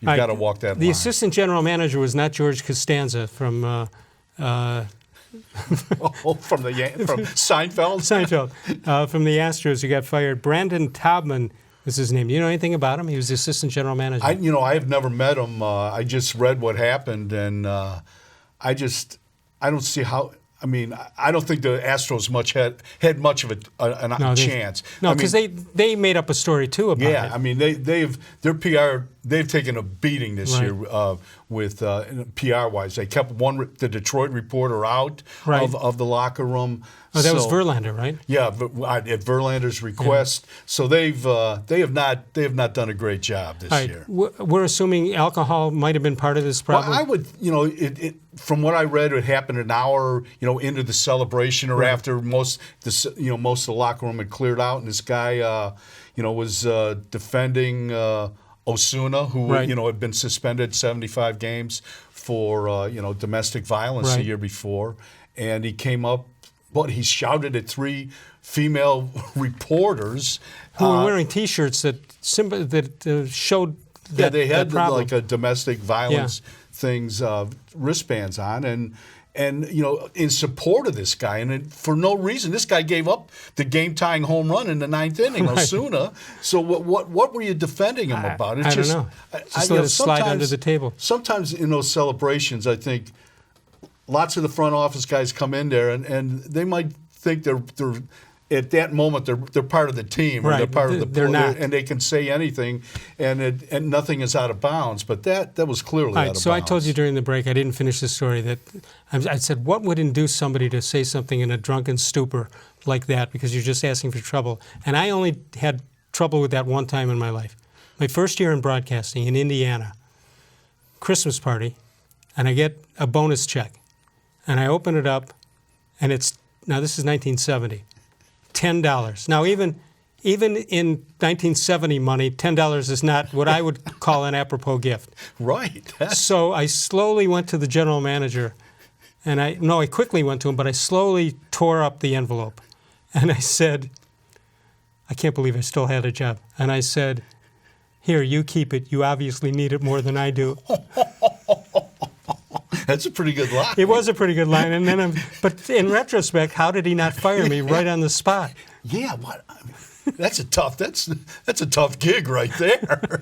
You've got to walk that line. The assistant general manager was not George Costanza from from Seinfeld? Seinfeld, from the Astros, who got fired. Brandon Taubman was his name. You know anything about him? He was the assistant general manager. I have never met him. I just read what happened, and I don't see how. I mean, I don't think the Astros had much of a chance. No, because they made up a story too about it. Yeah, I mean their PR they've taken a beating this year with PR-wise. They kept the Detroit reporter out of the locker room. Oh, that was Verlander, right? Yeah, at Verlander's request. Yeah. So they have not done a great job this year. We're assuming alcohol might have been part of this problem. Well, I would, from what I read, it happened an hour, into the celebration or after most of the locker room had cleared out, and this guy, was defending Osuna, who had been suspended 75 games for domestic violence the year before, and he came up. But he shouted at 3 female reporters who were wearing T-shirts that showed that they had problem. like a domestic violence things, wristbands on, and in support of this guy, and for no reason, this guy gave up the game-tying home run in the 9th inning, Osuna. So what were you defending him about? I don't know. Just let it slide under the table. Sometimes in those celebrations, I think. Lots of the front office guys come in there, and they might think they're at that moment they're part of the team, or they're part of the they're not, and they can say anything, and nothing is out of bounds. But that was clearly out of bounds. So I told you during the break, I didn't finish the story, that I said, what would induce somebody to say something in a drunken stupor like that, because you're just asking for trouble? And I only had trouble with that one time in my life. My first year in broadcasting in Indiana, Christmas party, and I get a bonus check. And I open it up, and this is 1970, $10. Now, even in 1970 money, $10 is not what I would call an apropos gift. Right. So I slowly went to the general manager, and I quickly went to him, but I slowly tore up the envelope. And I said, I can't believe I still had a job. And I said, here, you keep it. You obviously need it more than I do. That's a pretty good line. It was a pretty good line, and then but in retrospect, how did he not fire me right on the spot? Yeah, that's a tough gig right there.